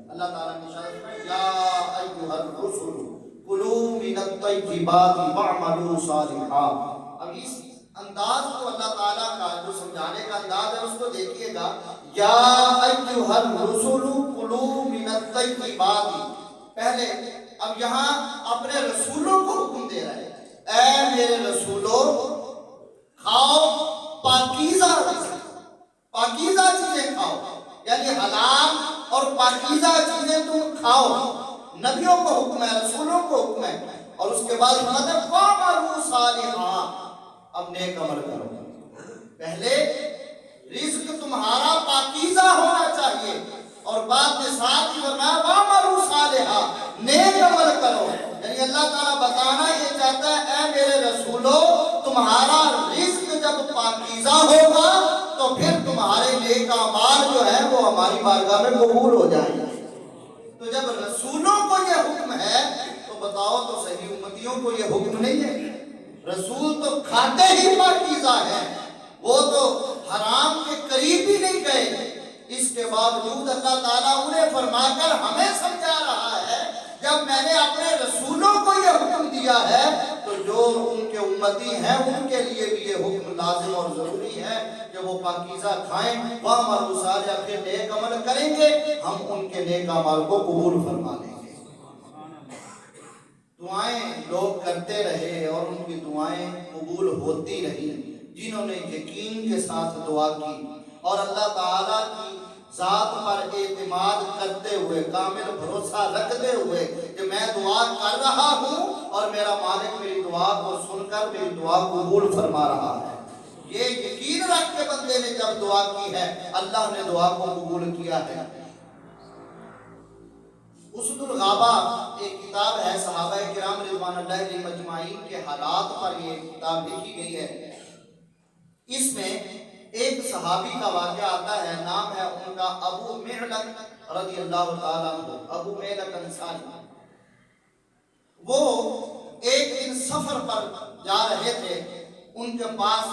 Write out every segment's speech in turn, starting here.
اللہ تعالیٰ نے ارشاد فرمایا یا ایھا الرسل کلوا من الطیبات واعملوا صالحا۔ اب اس انداز کو اللہ تعالیٰ کا جو سمجھانے کا انداز ہے اس کو دیکھیے گا، یا ایھا الرسل کلوا من الطیبات، پہلے اب یہاں اپنے رسولوں کو حکم دے رہا ہے، اے میرے رسولوں کھاؤ پاکیزہ چیزیں کھاؤ، یعنی حلال اور پاکیزہ چیزیں تم کھاؤ۔ نبیوں کو حکم ہے، رسولوں کو حکم ہے، اور اس کے بعد فرماتا ہے وَاعْمَلُوا صَالِحًا، اب نیک عمل کرو۔ پہلے رزق تمہارا پاکیزہ ہونا چاہیے، اور بعد میں ساتھ ہی فرمایا وَاعْمَلُوا صَالِحًا، نیک عمل کرو۔ یعنی اللہ تعالیٰ بتانا یہ چاہتا ہے اے میرے رسولوں تمہارا رزق جب پاکیزہ ہوگا تو پھر تمہارے نیک اعمال جو ہیں وہ ہماری بارگاہ میں قبول ہو جائیں گے۔ تو جب رسولوں کو یہ حکم ہے تو بتاؤ تو صحیح امتیوں کو یہ حکم نہیں ہے؟ رسول تو کھاتے ہی پاکیزہ ہیں، وہ تو حرام کے قریب بھی نہیں گئے، اس کے باوجود اللہ تعالیٰ انہیں فرما کر ہمیں سمجھا رہا ہے جب میں نے اپنے رسولوں کو یہ حکم دیا ہے تو جو ان کے امتی ہیں ان کے لیے بھی یہ حکم لازم اور ضروری ہے کہ وہ پاکیزہ کھائیں، وَاعْمَلُوا صَالِحًا، پھر نیک عمل کریں گے، ہم ان کے نیک اعمال کو قبول فرما لیں گے۔ دعائیں لوگ کرتے رہے اور ان کی دعائیں قبول ہوتی رہی جنہوں نے یقین کے ساتھ دعا کی اور اللہ تعالیٰ کی ذات پر اعتماد کرتے ہوئے، کامل بھروسہ رکھتے ہوئے کہ میں دعا کر رہا ہوں اور میرا مالک میری دعا کو سن کر میری دعا قبول فرما رہا ہے، یہ یقین رکھ کے بندے نے جب دعا کی ہے اللہ نے دعا کو قبول کیا ہے۔ اسد الغابہ ایک کتاب ہے، صحابہ کرام رضوان اللہ علیہم اجمعین کے حالات پر یہ کتاب لکھی گئی ہے۔ اس میں ایک صحابی کا واقعہ آتا ہے، نام ہے ان کا ابو معلق رضی اللہ تعالیٰ عنہ، ابو معلق انصاری۔ وہ ایک دن سفر پر جا رہے تھے، ان کے پاس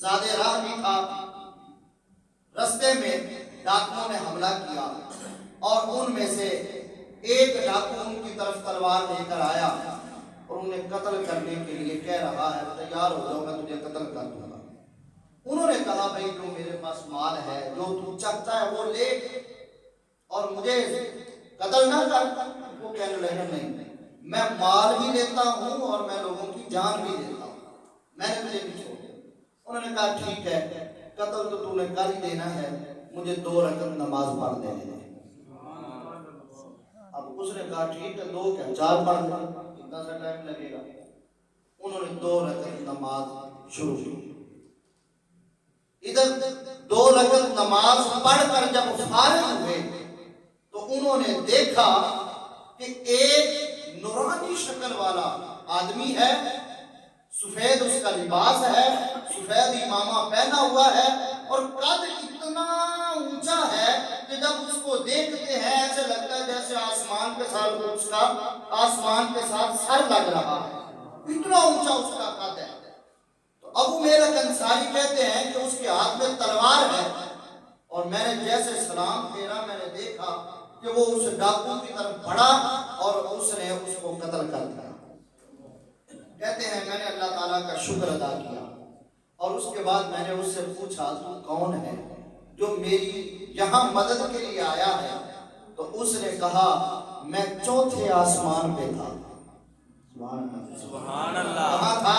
زیادہ راہ بھی تھا، رستے میں ڈاکوؤں نے حملہ کیا اور ان میں سے ایک ڈاکو ان کی طرف تلوار لے کر آیا اور انہیں قتل کرنے کے لیے کہہ رہا ہے تیار ہو جاؤ میں تجھے قتل کر دوں گا۔ انہوں نے کہا بھائی جو میرے پاس مال ہے جو تو چاہتا ہے وہ لے اور مجھے قتل نہ کر۔ وہ کہنے لگے نہیں میں مال بھی لیتا ہوں اور میں لوگوں کی جان بھی لیتا ہوں، میں نے تجھے نہیں چھوڑا۔ انہوں نے کہا ٹھیک ہے قتل تو نے کر ہی دینا ہے، مجھے 2 رکعت نماز پڑھ دینے دے۔ اب اس نے کہا ٹھیک ہے 2 کیا 4 پڑھ دیں، کتنا سا ٹائم لگے گا۔ انہوں نے 2 رکعت نماز شروع کی۔ ادھر 2 رکعت نماز پڑھ کر جب فارغ ہوئے تو انہوں نے دیکھا کہ ایک نورانی شکل والا آدمی ہے، سفید اس کا لباس ہے، سفید امامہ پہنا ہوا ہے اور قد اتنا اونچا ہے کہ جب اس کو دیکھتے ہیں ایسے لگتا ہے جیسے آسمان کے ساتھ اس کا آسمان کے ساتھ سر لگ رہا ہے، اتنا اونچا اس کا قد ہے۔ تو ابو معلق انصاری کہتے ہیں کہ اس کے ہاتھ میں تلوار ہے اور میں نے جیسے سلام پھیرا میں نے دیکھا کہ وہ اس ڈاکو کی طرف بڑھا اور اس نے اس کو قتل کر دیا۔ کہتے ہیں میں نے اللہ تعالیٰ کا شکر ادا کیا اور اس کے بعد میں نے اس سے پوچھا تو کون ہے جو میری یہاں مدد کے لیے آیا ہے؟ تو اس نے کہا میں 4تھے آسمان پہ تھا۔ سبحان اللہ، کہاں تھا؟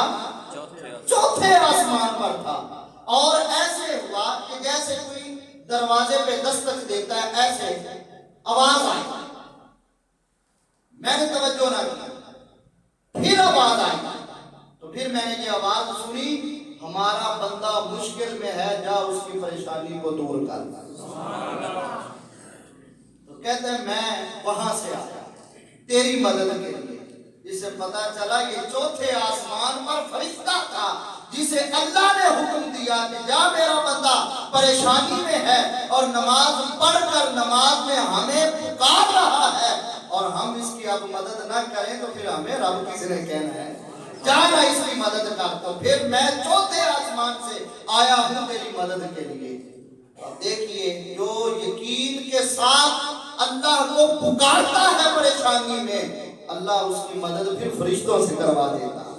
4تھے آسمان پر تھا، اور ایسے ہوا کہ جیسے کوئی دروازے پہ دستک دیتا ہے ایسے آواز آئی، میں نے توجہ نہ کی، پھر آواز آئی تو پھر میں نے یہ آواز سنی ہمارا بندہ مشکل میں ہے جا اس کی پریشانی کو دور کر۔ تو کہتے ہیں میں وہاں سے آیا تیری مدد کے لیے۔ اس سے پتا چلا یہ 4تھے آسمان پر فرشتہ تھا جسے اللہ نے حکم دیا کہ جا میرا بندہ پریشانی میں ہے اور نماز پڑھ کر نماز میں ہمیں پکار رہا ہے اور ہم اس کی اب مدد نہ کریں تو پھر ہمیں رب کس نے کہنا ہے، جانا اس کی مدد کر۔ تو پھر میں 4تھے آسمان سے آیا ہوں تیری مدد کے لیے۔ اب دیکھیے جو یقین کے ساتھ اللہ کو پکارتا ہے پریشانی میں، اللہ اس کی مدد پھر فرشتوں سے کروا دیتا ہے۔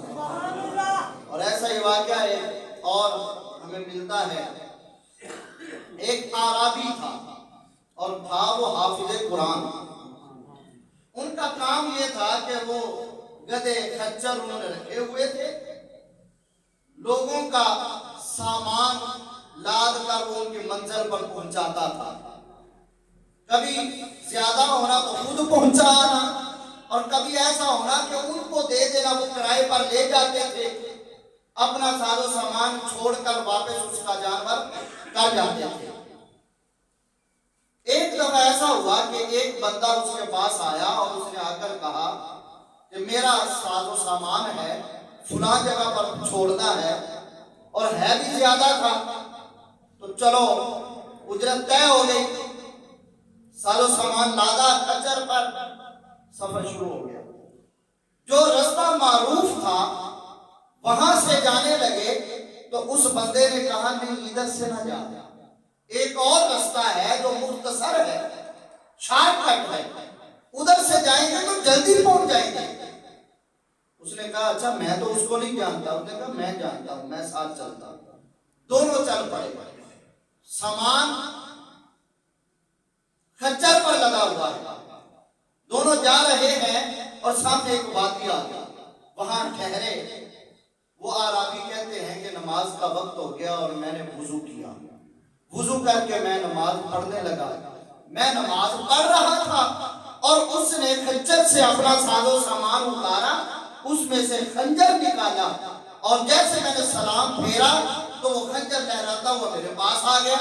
اور ایسا ہی واقعہ ہے اور ہمیں ملتا ہے، ایک اعرابی تھا اور تھا وہ حافظ قرآن۔ ان کا کام یہ تھا کہ وہ گدھے خچر انہوں نے رکھے ہوئے تھے، لوگوں کا سامان لاد کر وہ ان کی منزل پر پہنچاتا تھا۔ کبھی زیادہ ہونا تو خود پہنچانا، اور کبھی ایسا ہونا کہ ان کو دے دینا، وہ کرائے پر لے جاتے تھے، اپنا ساز و سامان چھوڑ کر واپس اس کا جانور کر جاتے تھے۔ ایک دفعہ ایسا ہوا کہ ایک بندہ اس کے پاس آیا اور اس نے آ کر کہا کہ میرا ساز و سامان ہے، فلاں جگہ پر چھوڑنا ہے، اور ہے بھی زیادہ تھا، تو چلو اجرت طے ہو گئی۔ ساز و سامان لادا کچر پر، سفر شروع ہو گیا۔ جو رستہ معروف تھا وہاں سے جانے لگے تو اس بندے نے کہا نہیں، ادھر سے نہ جا، ایک اور رستہ ہے جو مختصر ہے، شارٹ کٹ ہے، ادھر سے جائیں گے تو جلدی پہنچ جائیں گے۔ اس نے کہا اچھا میں تو اس کو نہیں جانتا۔ اس نے کہا میں جانتا ہوں، میں ساتھ چلتا ہوں۔ دونوں چل پڑے، سامان خچر پر لگا ہوا ہے، دونوں جا رہے ہیں اور سامنے ایک وادی آ گیا، وہاں ٹھہرے۔ وہ اعرابی کہتے ہیں کہ نماز کا وقت ہو گیا اور میں نے وضو کیا، وضو کر کے میں نماز پڑھنے لگا۔ میں نماز پڑھ رہا تھا اور اس نے خنجر سے اپنا ساز و سامان اتارا، اس میں سے خنجر نکالا، اور جیسے میں نے سلام پھیرا تو وہ خنجر لہراتا ہوا میرے پاس آ گیا،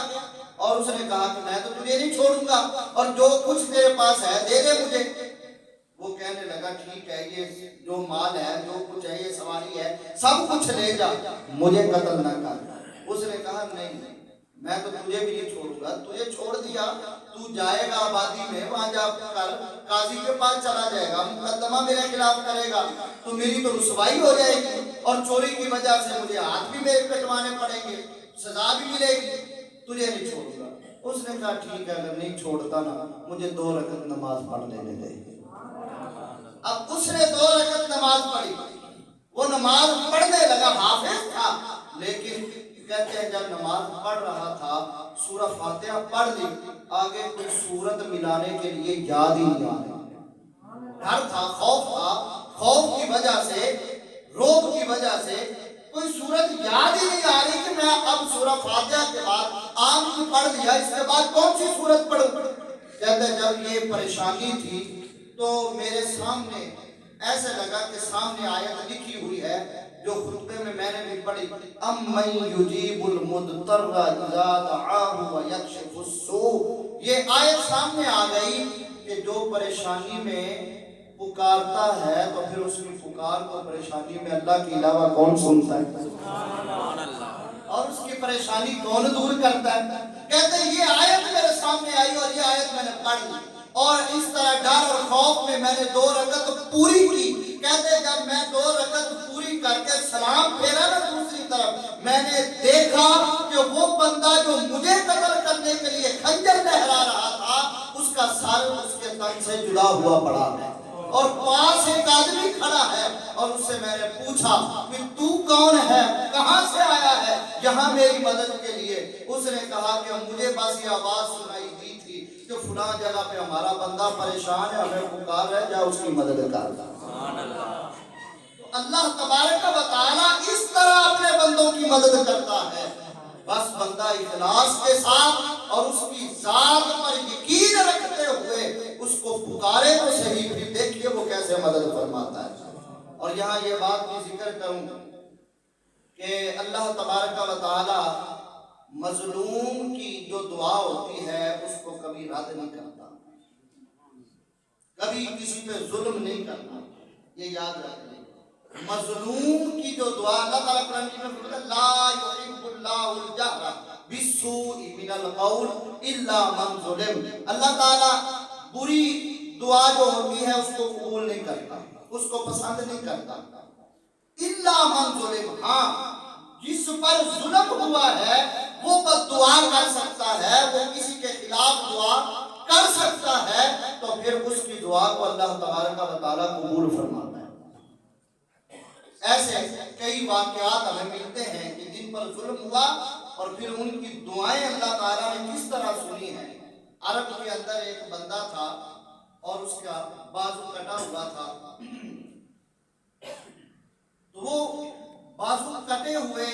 اور اس نے کہا کہ میں تو تجھے نہیں چھوڑوں گا، اور جو کچھ تیرے پاس ہے دے دے مجھے۔ وہ کہنے لگا ٹھیک ہے، یہ جو مال ہے، جو کچھ ہے، یہ سواری ہے، سب کچھ لے جا، مجھے قتل نہ کر۔ اس نے کہا نہیں، میں تو تجھے بھی نہیں چھوڑوں گا، تجھے چھوڑ دیا تو جائے گا آبادی میں، وہاں جا کر قاضی کے پاس چلا جائے گا، مقدمہ میرے خلاف کرے گا، تو میری تو رسوائی ہو جائے گی، اور چوری کی وجہ سے مجھے ہاتھ بھی میرے کٹوانے پڑیں گے، سزا بھی ملے گی، تجھے نہیں چھوڑوں گا۔ اس نے کہا ٹھیک ہے، اگر نہیں چھوڑتا نا، مجھے 2 رکعت نماز پڑھ لینے دے۔ اب اس نے 2 رکعت نماز پڑھی، وہ نماز پڑھنے لگا، حافظ تھا، لیکن کہتے ہیں جب نماز پڑھ رہا تھا سورہ فاتحہ پڑھ لی، آگے کچھ سورت ملانے کے لیے یاد ہی نہیں آ رہا۔ ڈر تھا، خوف تھا، خوف کی وجہ سے، روب کی وجہ سے کوئی سورت یاد ہی نہیں آ رہی کہ میں اب سورہ فاتحہ کے بعد عام کی پڑھ لیا، اس کے بعد کون سی سورت پڑھوں۔ کہتے ہیں جب یہ پریشانی تھی تو میرے سامنے ایسے لگا کہ سامنے آیت لکھی ہوئی ہے جو خطبے میں نے بھی پڑھی، امن یجیب المضطر اذا دعاہ ویکشف السوء۔ یہ آیت سامنے آ گئی کہ جو پریشانی میں پکارتا ہے تو پھر اس کی پکار کو پریشانی میں اللہ کے علاوہ کون سنتا ہے، اور اس کی پریشانی کون دور کرتا ہے۔ کہتے ہیں یہ آیت میرے سامنے آئی اور یہ آیت میں نے پڑھ لی، اور اس طرح ڈر اور خوف میں نے 2 رکعت پوری کی۔ کہتے ہیں جب میں 2 رکعت پوری کر کے سلام پھیرا نا دوسری طرف، میں نے دیکھا کہ وہ بندہ جو مجھے قتل کرنے کے لیے خنجر لہرا رہا تھا، اس کا سر اس کے تن سے جدا ہوا پڑا ہے، اور پاس ایک آدمی کھڑا ہے، اور اس سے میں نے پوچھا کہ تو کون ہے، کہاں سے آیا ہے یہاں میری مدد کے لیے۔ اس نے کہا کہ مجھے بس یہ آواز سنائی دی تھی کہ فلاں جگہ پہ ہمارا بندہ پریشان ہے، ہمیں پکار ہے، جا اس کی مدد کر۔ اللہ تبارک و تعالی اس طرح اپنے بندوں کی مدد کرتا ہے، بس بندہ اخلاص کے ساتھ اور اس کی ذات پر یقین رکھتے ہوئے اس کو پکارے تو صحیح، پھر دیکھیے وہ کیسے مدد فرماتا ہے۔ اور یہاں یہ بات بھی ذکر کروں کہ اللہ تبارک و تعالی مظلوم کی جو دعا ہوتی ہے اس کو کبھی رد نہیں کرتا، کبھی کسی پہ ظلم نہیں کرتا، یہ یاد رکھیں۔ مظلوم کی جو دعا، اللہ تعالیٰ قرآن میں فرماتا ہے لا یحب اللہ الجہر بالسوء من القول الا من ظلم۔ اللہ تعالیٰ بری دعا جو ہوتی ہے اس کو قبول نہیں کرتا، اس کو پسند نہیں کرتا، الا من ظلم، ہاں جس پر ظلم ہوا ہے وہ بد دعا کر سکتا ہے، وہ کسی کے خلاف دعا کر سکتا ہے، تو پھر اس کی دعا کو اللہ تبارک و تعالیٰ قبول فرماتا ہے۔ ایسے کئی واقعات ہمیں ملتے ہیں کہ جن پر ظلم ہوا اور پھر ان کی دعائیں اللہ تعالیٰ نے کس طرح سنی ہیں۔ عرب کے اندر ایک بندہ تھا اور اس کا بازو کٹا ہوا تھا، تو وہ بازو کٹے ہوئے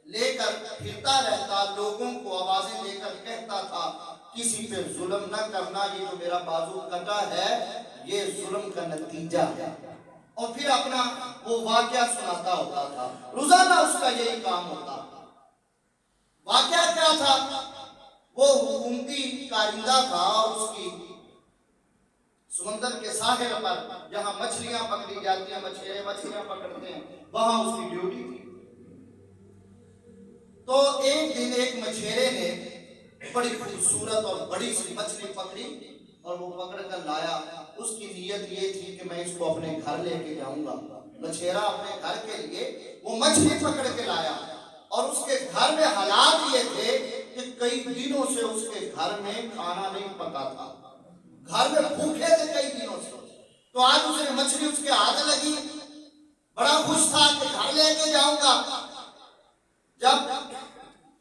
لے کر پھرتا رہتا، لوگوں کو آوازیں دے کر کہتا تھا کسی پہ ظلم نہ کرنا، یہ جو میرا بازو کٹا ہے یہ ظلم کا نتیجہ ہے، اور پھر اپنا وہ واقعہ سناتا ہوتا تھا۔ روزانہ اس کا یہی کام ہوتا تھا۔ واقعہ کیا تھا؟ وہ حکومتی کارندہ تھا اور اس کی سمندر کے ساحل پر جہاں مچھلیاں پکڑی جاتی ہیں، مچھیرے مچھلیاں پکڑتے ہیں، وہاں اس کی ڈیوٹی تھی۔ تو ایک دن ایک مچھیرے نے بڑی خوبصورت اور بڑی سی مچھلی پکڑی اور وہ پکڑ کر لایا۔ اس کی نیت یہ تھی کہ میں اس کو اپنے گھر لے کے جاؤں گا۔ مچھیرا اپنے گھر کے لیے وہ مچھلی پکڑ کے لایا، اور اس کے گھر میں حالات یہ تھے کہ کئی دنوں سے اس کے گھر میں کھانا نہیں پکا تھا، گھر میں بھوکے تھے کئی دنوں سے۔ تو آج اس نے مچھلی اس کے ہاتھ لگی، بڑا خوش تھا کہ گھر لے کے جاؤں گا۔ جب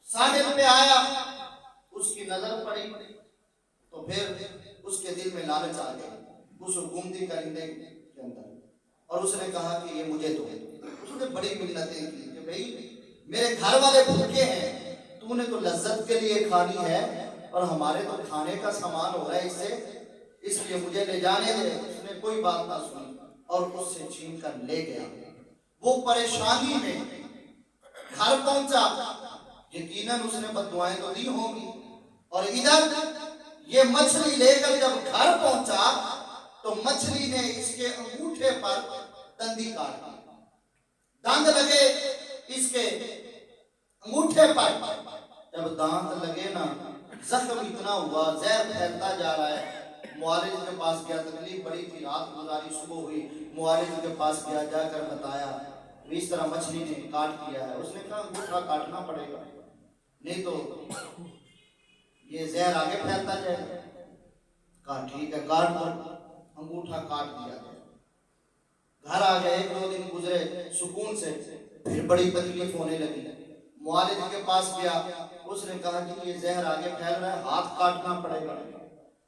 ساحل پہ آیا اس کی نظر پڑی تو پھر اس کے دل میں لالچ آ گیا اس حکومتی کرندے کے اندر، اور اس نے کہا کہ یہ مجھے دو۔ اس نے بڑی منتیں کی کہ بھئی میرے گھر والے بھوکے ہیں، تو نے تو لذت کے لیے کھانی ہے اور ہمارے تو کھانے کا سامان ہو رہا ہے، اس لیے مجھے لے جانے دے۔ اس نے کوئی بات نہ سنی اور اس سے چھین کر لے گیا۔ وہ پریشانی میں گھر پہنچا، یقیناً اس نے بد دعائیں تو دی ہوں گی، اور ادھر یہ مچھلی لے کر جب گھر پہنچا تو مچھلی نے اس کے انگوٹھے پر دندی کاٹ دی، دانت لگے اس کے انگوٹھے پر۔ جب دانت لگے نا، زخم اتنا ہوا، زہر پھیلتا جا رہا ہے۔ معالج کے پاس گیا، تکلیف بڑی تھی، رات گزاری، صبح ہوئی، معالج کے پاس گیا، جا کر بتایا اس طرح مچھلی نے کاٹ دیا ہے۔ اس نے کہا انگوٹھا کاٹنا پڑے گا، نہیں تو یہ زہر آگے پھیلتا جائے گا۔ کہا ٹھیک ہے کاٹ دو۔ انگوٹھا کاٹ دیا گیا۔ گھر آ گئے، 1-2 دن گزرے سکون سے، پھر بڑی تکلیف ہونے لگی۔ معالج کے پاس گیا، اس نے کہا کہ یہ زہر آگے پھیل رہا ہے، ہاتھ کاٹنا پڑے گا۔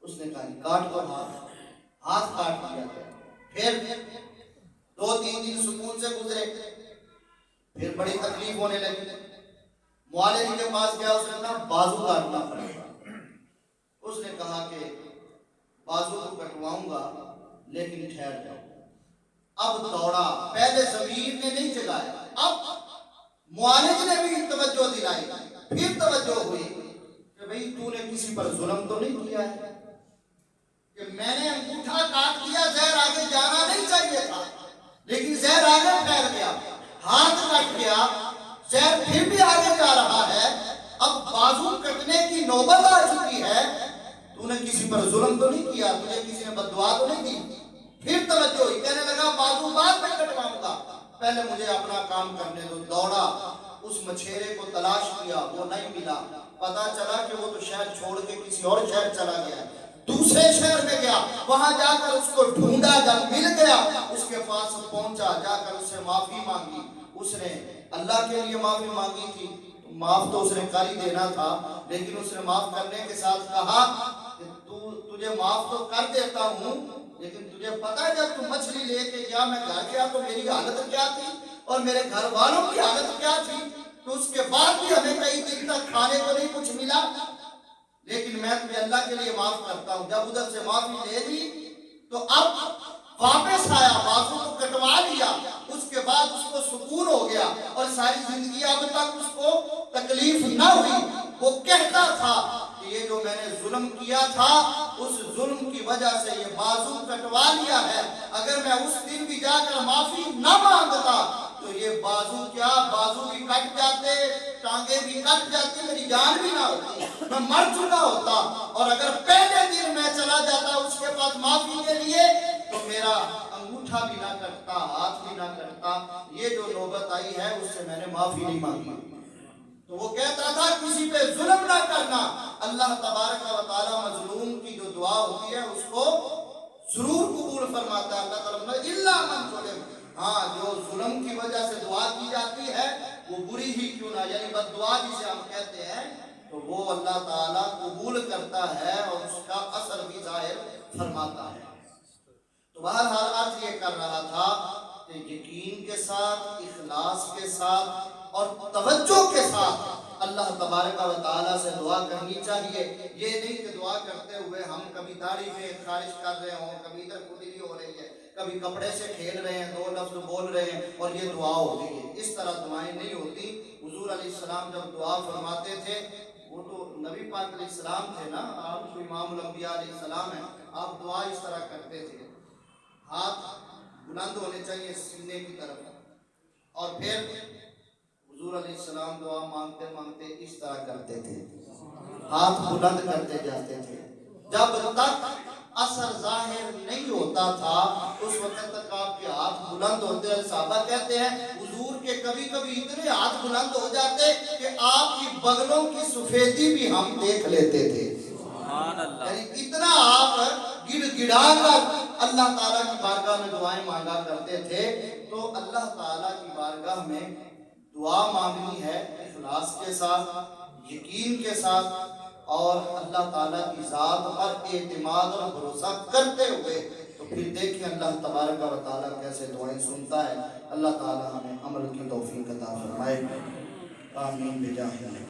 اس نے کہا کاٹ دو ہاتھ کاٹ دیا گیا۔ پھر 2-3 دن سکون سے گزرے، پھر بڑی تکلیف ہونے لگی۔ معالج کے پاس گیا، اس نے کہا بازو کاٹنا پڑے گا۔ اس نے کہا کہ بازو کو کٹواؤں گا لیکن ٹھہر جاؤ۔ اب دوڑا، پہلے ضمیر نے نہیں جگایا، اب معالج نے بھی توجہ دلائی، پھر توجہ ہوئی کہ بھئی تو نے کسی پر ظلم تو نہیں کیا ہے، کہ میں نے انگوٹھا کاٹ دیا، زہر آگے جانا نہیں چاہیے تھا لیکن زہر آگے پھیل گیا، ہاتھ کٹ گیا، زہر پھر بھی آگے جا رہا ہے، اب بازو کٹنے کی نوبت آ چکی ہے، تو نے کسی پر ظلم تو نہیں کیا، تجھے کسی نے بد دعا تو نہیں دی۔ پھر توجہ ہوئی، کہنے لگا بازو بعد میں کٹواؤں گا، پہلے مجھے اپنا کام کرنے دو۔ دوڑا، اس مچھیرے کو تلاش کیا، وہ نہیں ملا، پتا چلا کہ وہ تو شہر چھوڑ کے کسی اور شہر چلا گیا، دوسرے شہر میں گیا، وہاں جا کر اس کو ڈھونڈا، جب مل گیا اس کے پاس پہنچا، جا کر اس سے معافی مانگی۔ اس نے اللہ کے لیے معافی مانگی تھی، معاف تو اس نے کر ہی دینا تھا، لیکن اس نے معاف کرنے کے ساتھ کہا کہ تجھے معاف تو کر دیتا ہوں، لیکن تجھے پتا ہے جب تو مچھلی لے کے گیا میں گھر گیا تو میری حالت کیا تھی اور میرے گھر والوں کی حالت کیا تھی، تو اس کے بعد بھی ہمیں کئی دن تک کھانے کو نہیں کچھ ملا، لیکن میں تجھے اللہ کے لیے معاف کرتا ہوں۔ جب ادھر سے معافی لے لی تو اب واپس آیا، بازو کو کٹوا لیا، اس کے بعد اس کو سکون ہو گیا اور ساری زندگی اب تک اس کو تکلیف نہ ہوئی۔ وہ کہتا تھا کہ یہ جو میں نے ظلم کیا تھا اس ظلم کی وجہ سے یہ بازو کٹوا لیا ہے، اگر میں اس دن بھی جا کر معافی نہ مانگتا تو یہ بازو کیا، بازو بھی کٹ جاتے، ٹانگیں بھی کٹ جاتی، میری جان بھی نہ ہوتی، میں مر چکا ہوتا، اور اگر پہلے دن میں چلا جاتا اس کے پاس معافی کے لیے تو میرا انگوٹھا بھی نہ کٹتا، ہاتھ بھی نہ کٹتا۔ یہ جو نوبت آئی ہے اس سے میں نے معافی نہیں مانگی۔ تو وہ کہتا تھا کسی پہ ظلم نہ کرنا۔ اللہ تبارک و تعالی مظلوم کی جو دعا ہوتی ہے اس کو ضرور قبول فرماتا ہے اللہ تعالیٰ نے، الا من ظلم، ہاں جو ظلم کی وجہ سے دعا کی جاتی ہے وہ بری ہی کیوں نہ، یعنی بد دعا جسے ہم کہتے ہیں، تو وہ اللہ تعالیٰ قبول کرتا ہے اور اس کا اثر بھی ظاہر فرماتا ہے۔ تو بہرحال عرض یہ کر رہا تھا کہ یقین کے ساتھ، اخلاص کے ساتھ اور توجہ کے ساتھ اللہ تبارک و تعالیٰ سے دعا کرنی چاہیے۔ یہ نہیں کہ دعا کرتے ہوئے ہم کبھی داڑھی میں خارش کر رہے ہوں، کبھی ادھر کھجلی ہو رہی ہے، کبھی کپڑے سے کھیل رہے ہیں، دو لفظ بول رہے ہیں اور یہ دعا ہو گئی ہے۔ اس طرح دعائیں نہیں ہوتی۔ حضور علیہ السلام جب دعا فرماتے تھے، وہ تو نبی پاک علیہ السلام تھے نا، آپ تو امام الانبیاء علیہ السلام ہیں، آپ دعا اس طرح کرتے تھے، ہاتھ بلند ہونے چاہیے سینے کی طرف، اور پھر حضور علیہ السلام دعا مانگتے مانگتے اس طرح کرتے تھے، ہاتھ بلند کرتے جاتے تھے۔ جب تک اثر ظاہر نہیں ہوتا تھا اس وقت تک آپ کے ہاتھ بلند ہوتے ہیں۔ صحابہ کہتے ہیں حضور کے کبھی کبھی اتنے ہاتھ بلند ہو جاتے کہ آپ کی بغلوں کی سفیدی بھی ہم دیکھ لیتے تھے، یعنی اتنا آپ گڑ گڑا کر اللہ تعالیٰ کی بارگاہ میں دعائیں مانگا کرتے تھے۔ تو اللہ تعالیٰ کی بارگاہ میں دعا مانگنی ہے اخلاص کے ساتھ، یقین کے ساتھ، اور اللہ تعالیٰ کی ذات پر اعتماد اور بھروسہ کرتے ہوئے۔ تو پھر دیکھیں اللہ تبارک و تعالیٰ کیسے دعائیں سنتا ہے۔ اللہ تعالیٰ ہمیں عمل کی توفیق عطا فرمائے، آمین بجاہ